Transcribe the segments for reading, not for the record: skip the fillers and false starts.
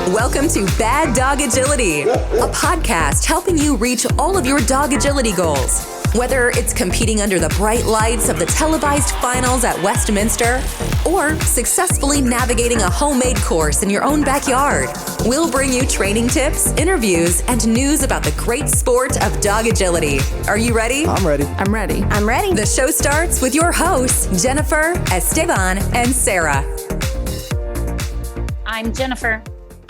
Welcome to Bad Dog Agility, a podcast helping you reach all of your dog agility goals. Whether it's competing under the bright lights of the televised finals at Westminster or successfully navigating a homemade course in your own backyard, we'll bring you training tips, interviews, and news about the great sport of dog agility. Are you ready? I'm ready. I'm ready. I'm ready. The show starts with your hosts, Jennifer, Esteban, and Sarah. I'm Jennifer.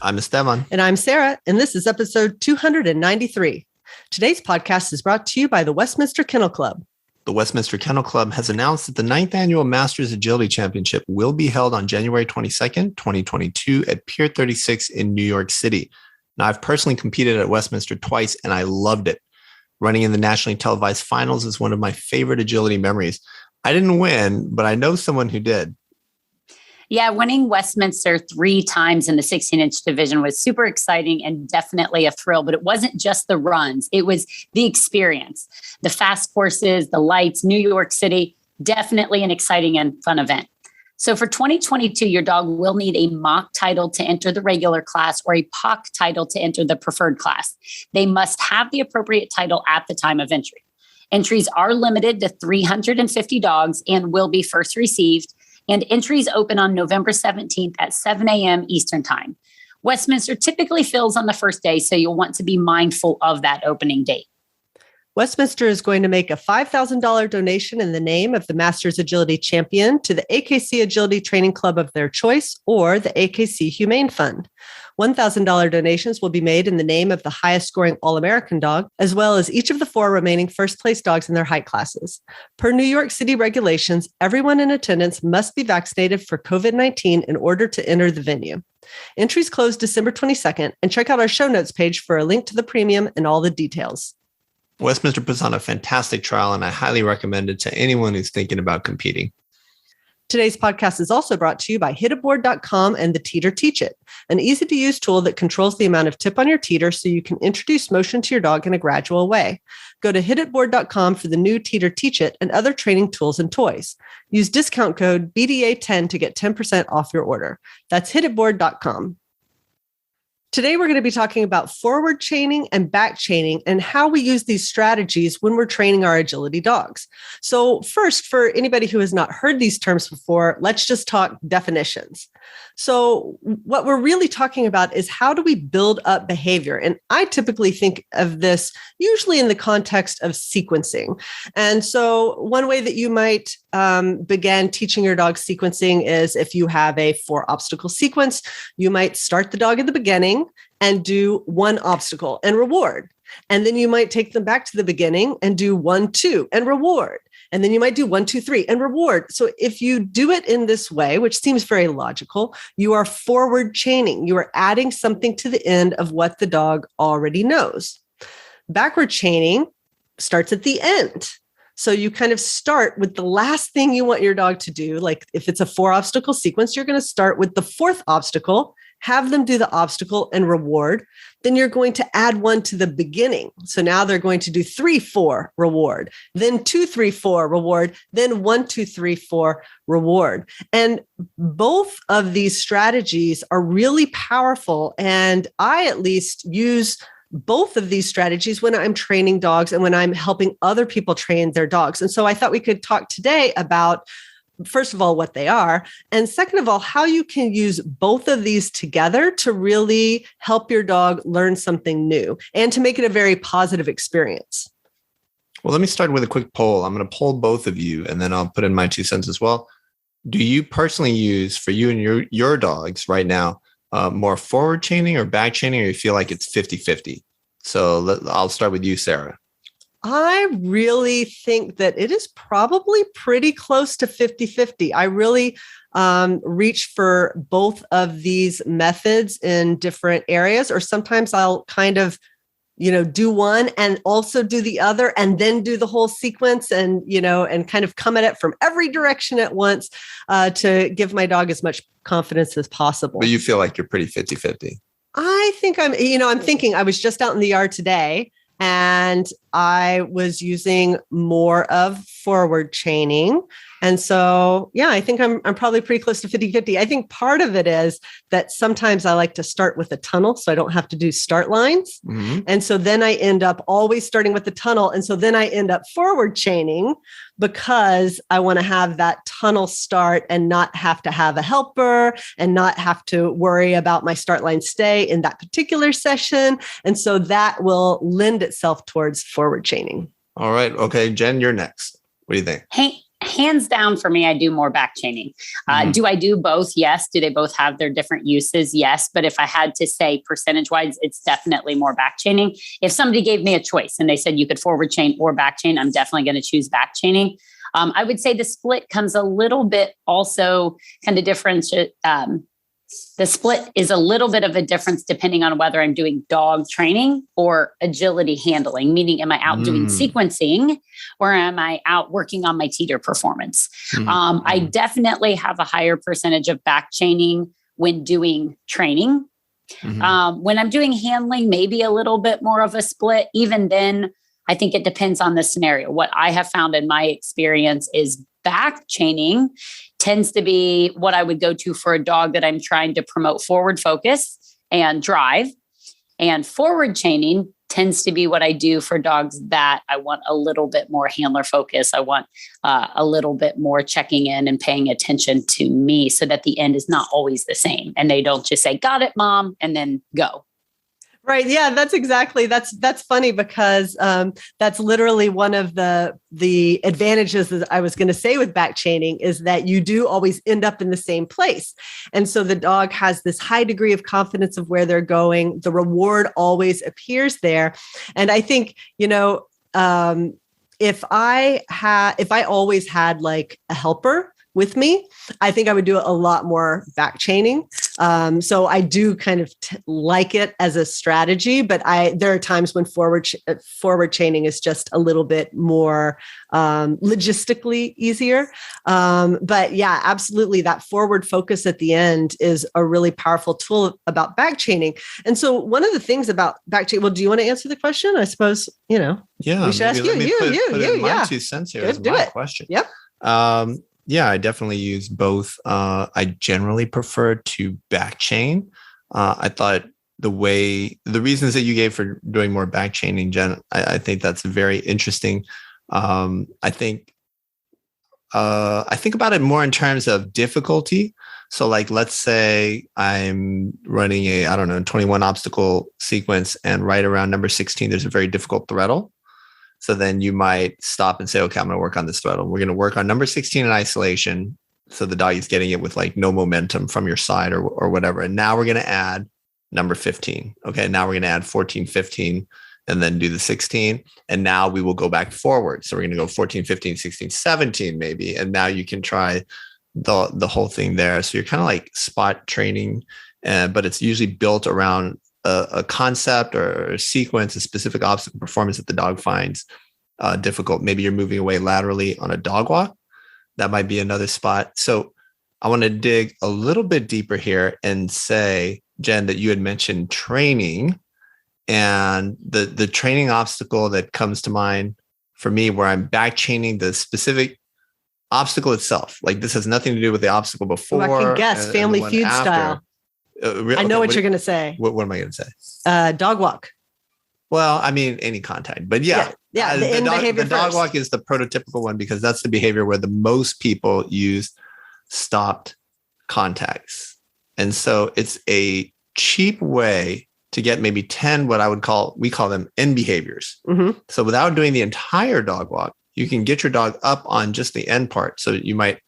I'm Esteban. And I'm Sarah, and this is episode 293. Today's podcast is brought to you by the Westminster Kennel Club. The Westminster Kennel Club has announced that the 9th Annual Masters Agility Championship will be held on January 22nd, 2022 at Pier 36 in New York City. Now, I've personally competed at Westminster twice, and I loved it. Running in the nationally televised finals is one of my favorite agility memories. I didn't win, but I know someone who did. Yeah, winning Westminster 3 times in the 16-inch division was super exciting and definitely a thrill, but it wasn't just the runs. It was the experience, the fast courses, the lights, New York City, definitely an exciting and fun event. So for 2022, your dog will need a mock title to enter the regular class or a POC title to enter the preferred class. They must have the appropriate title at the time of entry. Entries are limited to 350 dogs and will be first received. And entries open on November 17th at 7 a.m. Eastern Time. Westminster typically fills on the first day, so you'll want to be mindful of that opening date. Westminster is going to make a $5,000 donation in the name of the Masters Agility Champion to the AKC Agility Training Club of their choice or the AKC Humane Fund. $1,000 donations will be made in the name of the highest scoring All-American dog, as well as each of the 4 remaining first-place dogs in their height classes. Per New York City regulations, everyone in attendance must be vaccinated for COVID-19 in order to enter the venue. Entries close December 22nd, and check out our show notes page for a link to the premium and all the details. Westminster puts on a fantastic trial, and I highly recommend it to anyone who's thinking about competing. Today's podcast is also brought to you by hitaboard.com and the Teeter Teach It, an easy-to-use tool that controls the amount of tip on your teeter so you can introduce motion to your dog in a gradual way. Go to hitaboard.com for the new Teeter Teach It and other training tools and toys. Use discount code BDA10 to get 10% off your order. That's hitaboard.com. Today, we're going to be talking about forward chaining and back chaining and how we use these strategies when we're training our agility dogs. So first, for anybody who has not heard these terms before, let's just talk definitions. So what we're really talking about is how do we build up behavior? And I typically think of this usually in the context of sequencing. And so one way that you might begin teaching your dog sequencing is if you have a 4-obstacle sequence, you might start the dog at the beginning and do 1 obstacle and reward. And then you might take them back to the beginning and do 1, 2 and reward. And then you might do 1, 2, 3 and reward. So if you do it in this way, which seems very logical, you are forward chaining. You are adding something to the end of what the dog already knows. Backward chaining starts at the end. So you kind of start with the last thing you want your dog to do. Like if it's a 4-obstacle sequence, you're going to start with the 4th obstacle, have them do the obstacle and reward. Then you're going to add 1 to the beginning. So now they're going to do 3, 4, reward, then 2, 3, 4, reward, then 1, 2, 3, 4, reward. And both of these strategies are really powerful. And I at least use both of these strategies when I'm training dogs and when I'm helping other people train their dogs. And so I thought we could talk today about, first of all, what they are, and second of all, how you can use both of these together to really help your dog learn something new and to make it a very positive experience. Well, let me start with a quick poll. I'm going to poll both of you, and then I'll put in my 2 cents as well. Do you personally use, for you and your dogs right now, more forward chaining or back chaining, or you feel like it's 50-50? So I'll start with you, Sarah. I really think that it is probably pretty close to 50-50. I really reach for both of these methods in different areas, or sometimes I'll kind of, do one and also do the other and then do the whole sequence and, and kind of come at it from every direction at once to give my dog as much confidence as possible. But you feel like you're pretty 50-50. I think I'm thinking I was just out in the yard today and I was using more of forward chaining And so, yeah, I think I'm probably pretty close to 50-50. I think part of it is that sometimes I like to start with a tunnel so I don't have to do start lines. Mhm. And so then I end up always starting with the tunnel. And so then I end up forward chaining because I want to have that tunnel start and not have to have a helper and not have to worry about my start line stay in that particular session. And so that will lend itself towards forward chaining. All right. Okay, Jen, you're next. What do you think? Hands down for me, I do more back chaining. Do I do both? Yes. Do they both have their different uses? Yes. But if I had to say percentage wise, it's definitely more back chaining. If somebody gave me a choice and they said you could forward chain or back chain, I'm definitely going to choose back chaining. I would say the split comes a little bit also kind of differentiate. The split is a little bit of a difference depending on whether I'm doing dog training or agility handling, meaning am I out doing sequencing or am I out working on my teeter performance? I definitely have a higher percentage of back chaining when doing training. When I'm doing handling, maybe a little bit more of a split. Even then, I think it depends on the scenario. What I have found in my experience is back chaining tends to be what I would go to for a dog that I'm trying to promote forward focus and drive. And forward chaining tends to be what I do for dogs that I want a little bit more handler focus. I want a little bit more checking in and paying attention to me so that the end is not always the same. And they don't just say, got it, mom, and then go. Right. Yeah, that's funny because that's literally one of the advantages that I was going to say with back chaining is that you do always end up in the same place. And so the dog has this high degree of confidence of where they're going. The reward always appears there. And I think, if I always had like a helper with me, I think I would do a lot more back chaining. So I do kind of like it as a strategy, but there are times when forward chaining is just a little bit more logistically easier. But yeah, absolutely. That forward focus at the end is a really powerful tool about back chaining. And so one of the things about back chaining, well, do you want to answer the question? I suppose, Yeah, we should ask you. My 2 cents here is my question. Yep. Yeah, I definitely use both. I generally prefer to back chain. I thought the reasons that you gave for doing more back chaining, Jen, I think that's very interesting. I think about it more in terms of difficulty. So like, let's say I'm running a 21 obstacle sequence and right around number 16, there's a very difficult throttle. So then you might stop and say, okay, I'm going to work on this throttle. We're going to work on number 16 in isolation. So the dog is getting it with like no momentum from your side or whatever. And now we're going to add number 15. Okay. Now we're going to add 14, 15, and then do the 16. And now we will go back forward. So we're going to go 14, 15, 16, 17 maybe. And now you can try the whole thing there. So you're kind of like spot training, but it's usually built around a concept or a sequence, a specific obstacle performance that the dog finds difficult. Maybe you're moving away laterally on a dog walk. That might be another spot. So I want to dig a little bit deeper here and say, Jen, that you had mentioned training, and the training obstacle that comes to mind for me where I'm back chaining the specific obstacle itself. Like this has nothing to do with the obstacle before. I can guess Family Feud style. I know what you're going to say. What am I going to say? Dog walk. Well, I mean, any contact, but yeah. The dog walk is the prototypical one because that's the behavior where the most people use stopped contacts. And so it's a cheap way to get maybe 10, we call them end behaviors. Mm-hmm. So without doing the entire dog walk, you can get your dog up on just the end part. So you might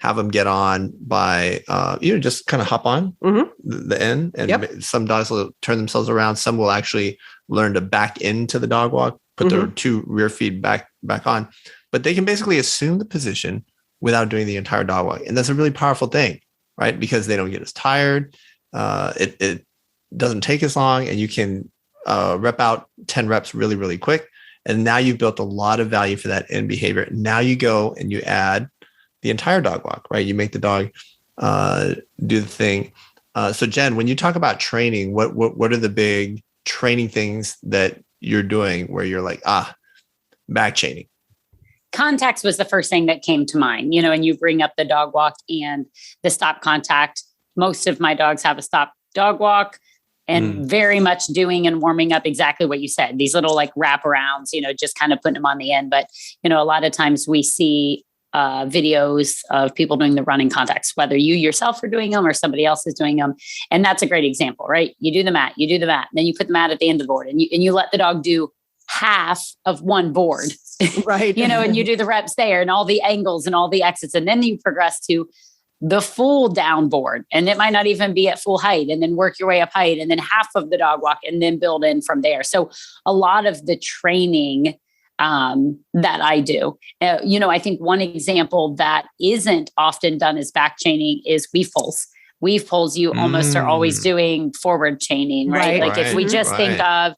have them get on by, just kind of hop on the end. And some dogs will turn themselves around. Some will actually learn to back into the dog walk, put their 2 rear feet back on. But they can basically assume the position without doing the entire dog walk. And that's a really powerful thing, right? Because they don't get as tired. It doesn't take as long, and you can rep out 10 reps really, really quick. And now you've built a lot of value for that end behavior. Now you go and you add the entire dog walk, right? You make the dog do the thing. So Jen, when you talk about training, what are the big training things that you're doing where you're like, back chaining? Contacts was the first thing that came to mind, and you bring up the dog walk and the stop contact. Most of my dogs have a stop dog walk and very much doing and warming up exactly what you said, these little like wraparounds, just kind of putting them on the end. But, a lot of times we see videos of people doing the running contacts, whether you yourself are doing them or somebody else is doing them. And that's a great example, right? You do the mat, and then you put the mat at the end of the board and you let the dog do half of one board, right? And you do the reps there and all the angles and all the exits. And then you progress to the full down board. And it might not even be at full height, and then work your way up height and then half of the dog walk and then build in from there. So a lot of the training that I do, I think one example that isn't often done as back chaining is weave pulls. Weave pulls, you almost are always doing forward chaining, right? Like if we just think of,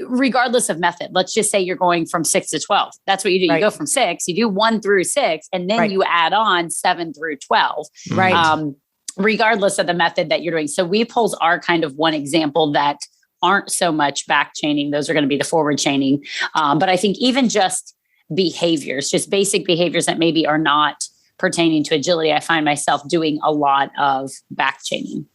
regardless of method, let's just say you're going from 6 to 12. That's what you do. You go from 6, you do 1 through 6, and then you add on 7 through 12, right? Regardless of the method that you're doing. So weave pulls are kind of one example that aren't so much back chaining. Those are going to be the forward chaining. But I think even just behaviors, just basic behaviors that maybe are not pertaining to agility, I find myself doing a lot of back chaining.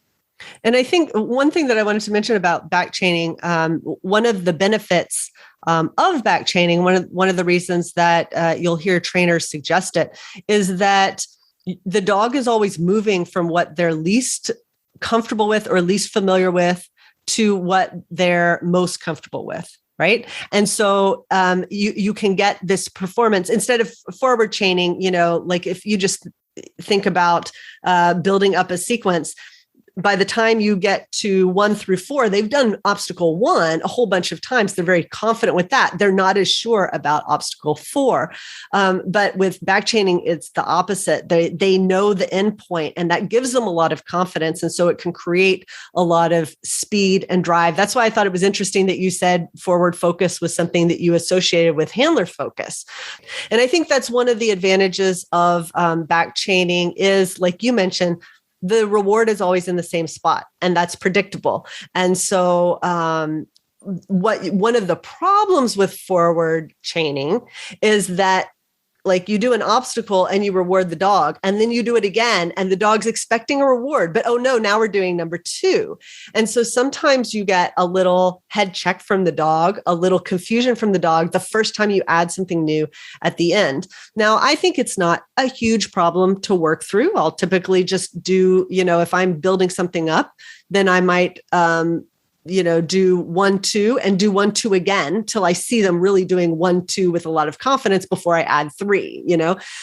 And I think one thing that I wanted to mention about back chaining, one of the benefits of back chaining, one of the reasons that you'll hear trainers suggest it, is that the dog is always moving from what they're least comfortable with or least familiar with to what they're most comfortable with. Right. And so you can get this performance instead of forward chaining, like if you just think about building up a sequence. By the time you get to 1 through 4, they've done obstacle 1 a whole bunch of times. They're very confident with that. They're not as sure about obstacle 4. But with back chaining, it's the opposite. They know the end point, and that gives them a lot of confidence. And so it can create a lot of speed and drive. That's why I thought it was interesting that you said forward focus was something that you associated with handler focus. And I think that's one of the advantages of back chaining is, like you mentioned, the reward is always in the same spot, and that's predictable. And so one of the problems with forward chaining is that, like, you do an obstacle and you reward the dog, and then you do it again and the dog's expecting a reward, but oh no, now we're doing number 2. And so sometimes you get a little head check from the dog, a little confusion from the dog the first time you add something new at the end. Now, I think it's not a huge problem to work through. I'll typically just do, if I'm building something up, then I might, do 1, 2 and do 1, 2 again till I see them really doing 1, 2 with a lot of confidence before I add 3,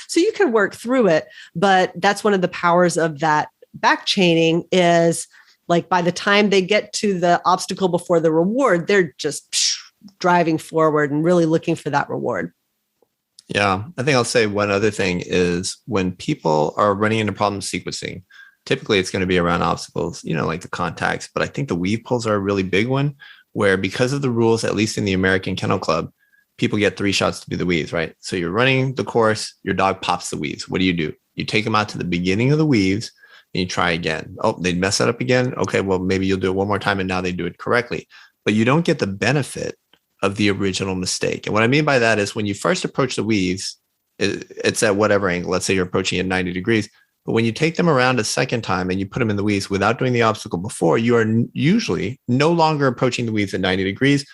so you can work through it. But that's one of the powers of that back chaining is, like, by the time they get to the obstacle before the reward, they're just driving forward and really looking for that reward. Yeah. I think I'll say one other thing is when people are running into problem sequencing, typically it's going to be around obstacles, like the contacts. But I think the weave pulls are a really big one where, because of the rules, at least in the American Kennel Club, people get 3 shots to do the weaves, right? So you're running the course, your dog pops the weaves. What do? You take them out to the beginning of the weaves and you try again. Oh, they'd mess that up again. Okay, well, maybe you'll do it one more time and now they do it correctly. But you don't get the benefit of the original mistake. And what I mean by that is when you first approach the weaves, it's at whatever angle. Let's say you're approaching at 90 degrees. But when you take them around a second time and you put them in the weaves without doing the obstacle before, you are usually no longer approaching the weaves at 90 degrees.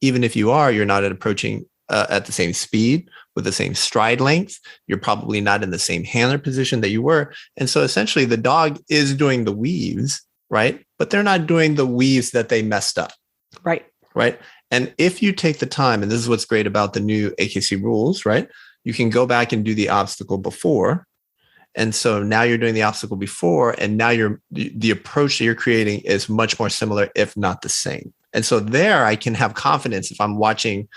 Even if you are, you're not approaching at the same speed with the same stride length. You're probably not in the same handler position that you were. And so essentially the dog is doing the weaves, right? But they're not doing the weaves that they messed up. Right. Right. And if you take the time, and this is what's great about the new AKC rules, right? You can go back and do the obstacle before. And so now you're doing the obstacle before, and now the approach that you're creating is much more similar, if not the same. And so there I can have confidence if I'm watching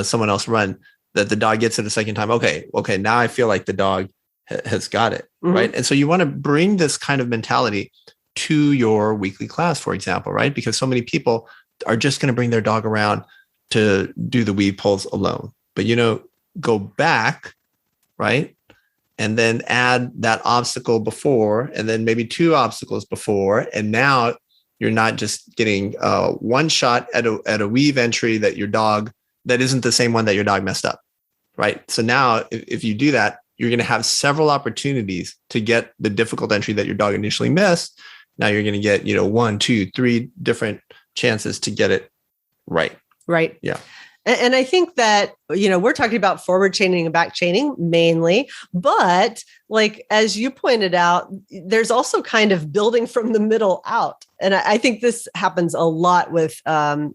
someone else run that the dog gets it a second time. Okay, now I feel like the dog has got it, right? And so you want to bring this kind of mentality to your weekly class, for example, right? Because so many people are just going to bring their dog around to do the weave pulls alone. But, go back, right? And then add that obstacle before, and then maybe 2 obstacles before. And now you're not just getting one shot at a weave entry that isn't the same one that your dog messed up, right? So now if you do that, you're going to have several opportunities to get the difficult entry that your dog initially missed. Now you're going to get, 1, 2, 3 different chances to get it right. Right. Yeah. And I think that, we're talking about forward chaining and back chaining mainly, but like, as you pointed out, there's also kind of building from the middle out. And I think this happens a lot with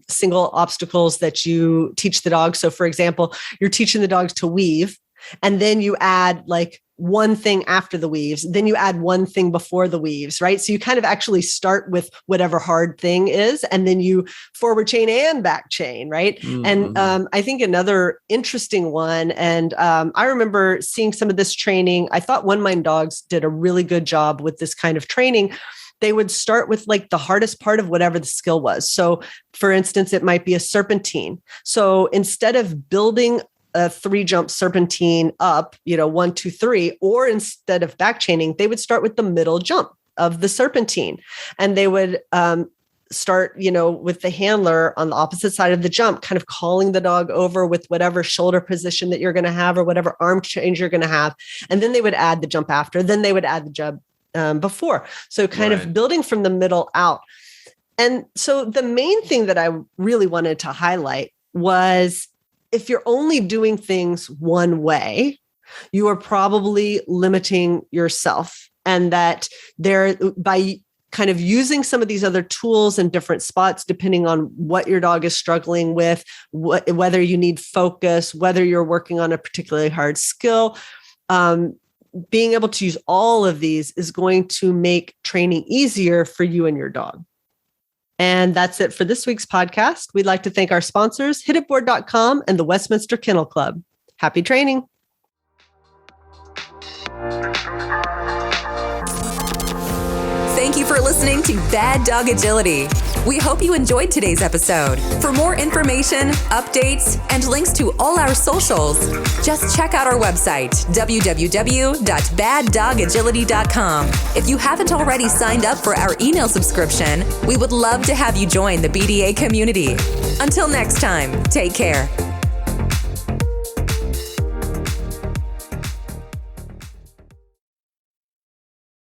single obstacles that you teach the dog. So for example, you're teaching the dogs to weave, and then you add like one thing after the weaves, then you add one thing before the weaves, right? So you kind of actually start with whatever hard thing is, and then you forward chain and back chain, right? Mm-hmm. And I think another interesting one, and I remember seeing some of this training. I thought One Mind Dogs did a really good job with this kind of training. They would start with like the hardest part of whatever the skill was. So for instance, it might be a serpentine. So instead of building a 3-jump serpentine up, 1, 2, 3, or instead of back chaining, they would start with the middle jump of the serpentine. And they would start, with the handler on the opposite side of the jump, kind of calling the dog over with whatever shoulder position that you're going to have or whatever arm change you're going to have. And then they would add the jump after, then they would add the jump before. So kind of building from the middle out. And so the main thing that I really wanted to highlight was, if you're only doing things one way, you are probably limiting yourself, and that by kind of using some of these other tools in different spots, depending on what your dog is struggling with, whether you need focus, whether you're working on a particularly hard skill, being able to use all of these is going to make training easier for you and your dog. And that's it for this week's podcast. We'd like to thank our sponsors, hititboard.com and the Westminster Kennel Club. Happy training. Thank you for listening to Bad Dog Agility. We hope you enjoyed today's episode. For more information, updates, and links to all our socials, just check out our website, www.baddogagility.com. If you haven't already signed up for our email subscription, we would love to have you join the BDA community. Until next time, take care.